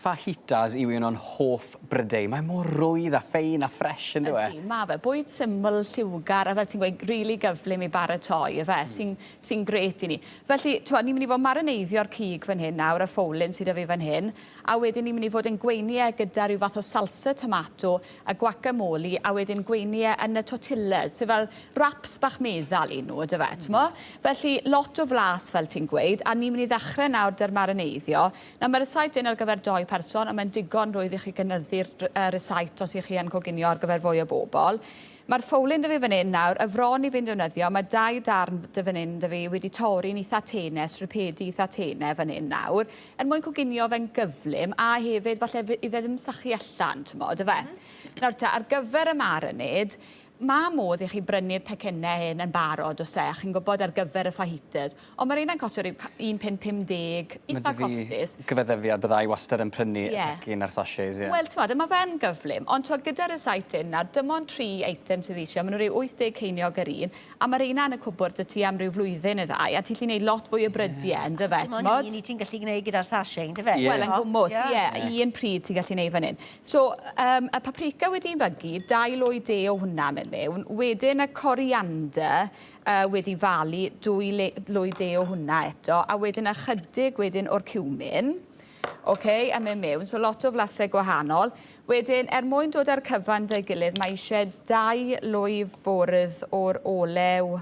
fajitas yw un o'n hoff brydau. Mae mor rwydd a ffein a ffres yn dweud. Ydy, mae fe. Bwyd syml, lliwgar, a fel ti'n gweud, rili gyflym i baratoi, fe, sy'n gret i ni. Felly, ni'n mynd i fod marineiddio'r cig fan hyn nawr, y ffowlyn sydd â fi fan hyn, a wedyn ni'n mynd i fod yn gweiniau gyda rhyw fath o salsa tomato, a guacamole, a wedyn gweiniau yn y tortillas, sef fel wraps bach meddal i nhw, dy fe, Felly, lot o flas, fel ti'n gweud, a ni'n mynd i ddechrau nawr dy'r mareneiddio. Nawr, mae'r recipe yn ar gyfer 2 person, a mae'n digon rwydd i chi gynyddu'r recipe os ych chi yn coginio ar gyfer fwy o bobl. Mae'r ffowlyn dy fi fan hyn nawr, y fron i fi'n defnyddio, mae 2 darn dy fan hyn dy fi wedi torri'n eitha tenes, ripedi eitha tene fan hyn nawr, er mwyn coginio fe'n gyflym, a hefyd falle i ddim sychu allan, dy fe. Nawr ta, ar gyfer y marinade, mae modd i chi brynu'r pecynau hyn yn barod o sech, chi'n gwybod ar gyfer y fajitas. Ond mae'r un costio rhyw 1,50, eitha costus. Gyfeddefiad byddai wastad yn prynu pecyn ar sachets, ie. Wel, mae fe'n gyflym, ond gyda'r recipe hyn, dim ond 3 eitem sydd eisiau, maen nhw rhyw 80 ceiniog yr un, a mae'r un yn y cwbwrdd y ti am ryw flwyddyn y ddau, a ti'n gallu gwneud lot fwy o brydiau, yn dy fe, ti'n modd? Ni ti'n gallu gwneud gyda'r sachet, dy fe? Wel, yn gwmwys, un pryd ti'n gallu gwneud fan hyn. So, y paprika wedi'i bygu, 2 lwy de o hwnna mewn. Wedyn y coriander wedi falu 2 lwy de o hwnna eto, a wedyn ychydig wedyn o'r cumin. A mynd mewn, so lot o flasau gwahanol. Wedyn, mwyn dod ar cyfan dy gilydd, mae eisiau 2 lwy fwrdd o'r olew,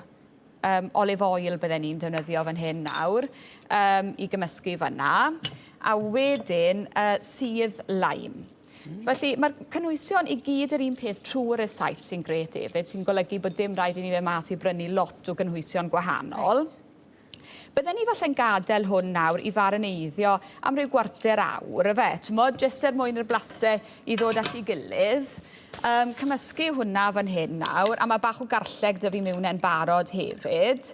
olive oil bydden ni'n defnyddio fan hyn nawr, i gymysgu fanna. A wedyn, sydd lime. Felly, mae'r cynwysion i gyd yr un peth trwy'r recipe sy'n gret hefyd, sy'n golygu bod dim rhaid i ni fe mas i brynu lot o gynwysion gwahanol. Bydden ni falle'n gadael hwn nawr i fareneiddio am ryw 1/4 awr, jyst mwyn i'r blasau i ddod at ei gilydd. Cymysgu hwnna fan hyn nawr, a mae bach o garlleg dy fi mewn yn barod hefyd.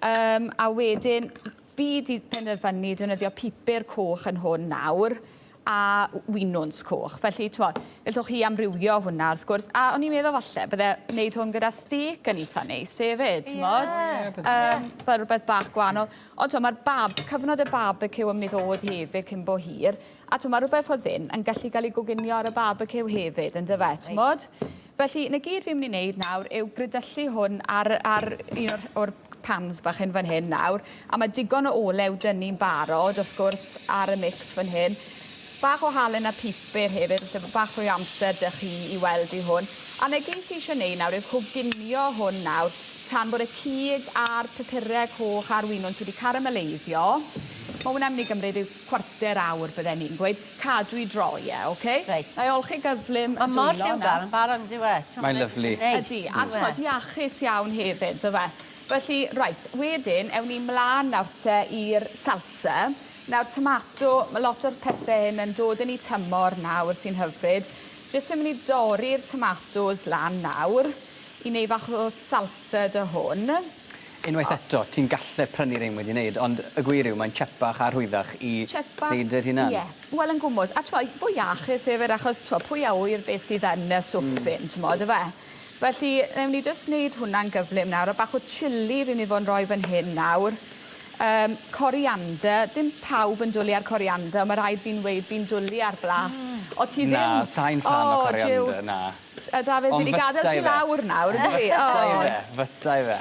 A wedyn, fi wedi penderfynu defnyddio pupur coch yn hwn nawr, a winwns coch. Felly, gallwch chi amrywio hwnna, wrth gwrs. A o'n i'n meddwl falle, bydde wneud hwn gyda steak yn eitha neis hefyd, fel rhywbeth bach gwahanol. Ond mae'r cyfnod y barbecue yn mynd i ddod hefyd cyn bo hir. A mae rhywbeth o ddyn yn gallu cael ei goginio ar y barbecue hefyd, yn dyfet, Felly, na gyd fi'n mynd i wneud nawr yw grydyllu hwn ar un o'r pans bach yn fan hyn nawr. A mae digon o olew dynnu'n barod, wrth gwrs, ar y mix fan hyn. Bach o halen a pupur hefyd, felly bach o'i amser dych chi i weld i hwn. A na ges i eisiau gwneud nawr yw coginio hwn nawr tan bod y cig a'r pupurau coch a'r winwns wedi carameleiddio. Mae hwnna'n mynd i gymryd yw 1/4 awr bydden ni'n gweud, cadw i droi Reit. Na i olchi gyflym y dwylo. Mae mor lliwgar yn barod yn diwedd. Mae'n lyflu. Ydy, a iachus iawn hefyd, Felly, wedyn, ewn ni mlaen nawr te i'r salsa. Nawr, tomato, mae lot o'r pethau hyn yn dod yn ei tymor nawr sy'n hyfryd. Jyst yn mynd i dorri'r tomatos lan nawr i wneud fach o salsa dy hwn. Unwaith eto, ti'n gallu prynu rhain wedi wneud, ond y gwir yw mae'n chepach a rhwyddach i wneud y hunan. Ie, wel yn gwmwys. A fwy iachus hefyd, achos pwy a wyr beth sydd yn y swffyn, Felly, newn ni jyst wneud hwnna'n gyflym nawr, a bach o chili fi'n mynd i fod yn rhoi fan hyn nawr. Coriander, dim pawb yn dwlu ar coriander, mae rhaid fi'n weid fi'n dwlu ar blas. Na, sa'n fan o coriander, na. Dafydd, fi wedi gadael ti lawr nawr, ydw i? Fytai fe.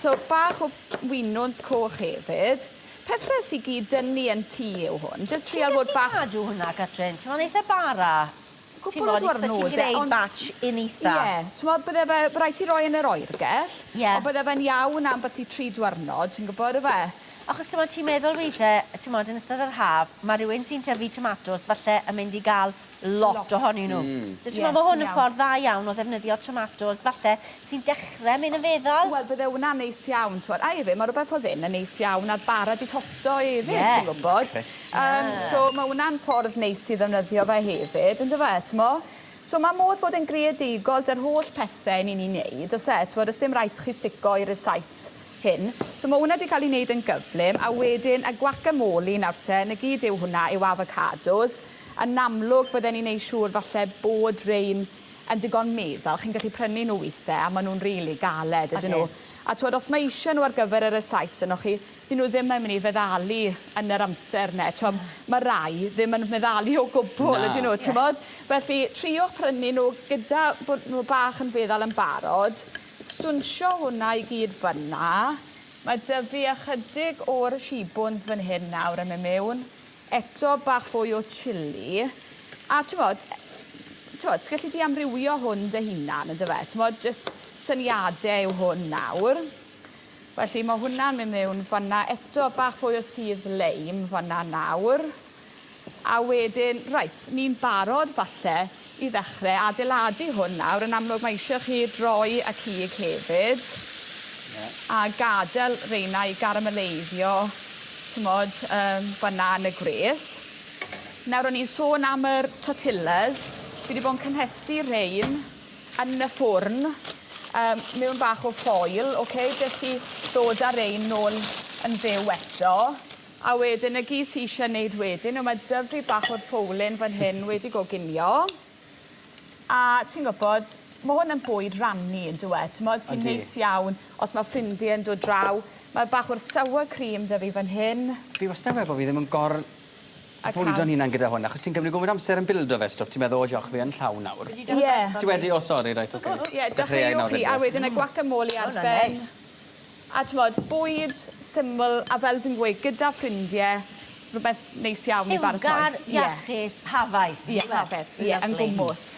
So, bach o winwns coch hefyd. Pethau sy'n gyd dynnu yn tŷ yw hwn. Jyst trial bod bach... Ti'n gadw hwnna, Catrin? Ti'n modd eitha bara? Gwbl o ddiwrnod. Ti'n gwneud batch un eitha? Ie. Ti'n modd, bydde fe rhaid ti roi yn yr oergell. O bydde fe'n iawn am beth i 3 diwrnod. Ti'n gwybod y fe? Achos ti'n meddwl weithiau, ti'n modd, yn ystod yr haf, mae rhywun sy'n tyfu tomatos falle yn mynd i gael lot ohonyn nhw. So ti'n meddwl bod hwn yn ffordd dda iawn o ddefnyddio tomatos falle sy'n dechrau mynd yn feddwl? Wel, bydde hwnna'n neis iawn. A hefyd, mae rhywbeth o ddyn yn neis iawn a'r bara di tosto hefyd, ti'n gwybod? So mae hwnna'n ffordd neis i ddefnyddio fe hefyd, yn dyfe, ti'n mo? So mae modd fod yn greadigol dy'r holl pethau ni'n ei wneud, os dim rhaid chi sico i'r recipe hyn. So mae hwnna wedi cael ei wneud yn gyflym, a wedyn y guacamole nawr te, na gyd yw hwnna yw avocados. Yn amlwg bydden ni'n neud siŵr falle bod rein yn digon meddal. Chi'n gallu prynu nhw weithiau, a maen nhw'n rili galed, ydyn nhw. A os mae eisiau nhw ar gyfer y recipe yno chi, dyn nhw ddim yn mynd i feddalu yn yr amser ne. Mae rai ddim yn meddalu o gwbl, ydyn nhw, ti'n bod? Felly, triwch prynu nhw gyda bod nhw bach yn feddwl yn barod. Stwnsio hwnna i gyd fyna. Mae dy fi ychydig o'r shibwns fan hyn nawr yn mynd mewn. Eto bach fwy o chili. A ti'n bod, ti'n gallu di amrywio hwn dy hunan, ydy fe? Ti'n bod, jyst syniadau yw hwn nawr. Felly mae hwnna'n mynd mewn fanna. Eto bach fwy o sydd leim fanna nawr. A wedyn, reit, ni'n barod falle i ddechrau adeiladu hwn nawr. Yn amlwg mae eisiau chi droi y cig hefyd. A gadael reina i garameleiddio, ti'n modd, fanna yn y gres. Nawr, o'n i'n sôn am yr tortillas. Fi wedi bod yn cynhesu rein yn y ffwrn mewn bach o ffoil, jyst i ddod â rein nôl yn fyw eto. A wedyn, y gyd sy'n eisiau gwneud wedyn, mae dyfru bach o'r ffowlyn fan hyn wedi goginio. A ti'n gwybod, mae hwn yn bwyd rannu, yn dweud. Sy'n neis iawn os mae ffrindiau yn dod draw. Mae bach o'r sour cream dy fi fan hyn. Fi wastad yn gwybod fi ddim yn fwldo'n hunan gyda hwn, achos ti'n cymryd gwmwyd amser yn bildo fe stwff, ti'n meddwl, o diolch fi yn llawn nawr. Ti wedi, sori, reit, oce. Ie, dechreuwch chi, a wedyn y guacamole ar ben. A ti'n modd, bwyd, syml, a fel fi'n gweud, gyda ffrindiau, rhywbeth neis iawn i baratoi. Iwgar, iachus, hafaidd. Ie, hafaidd, ie, yn gwmws.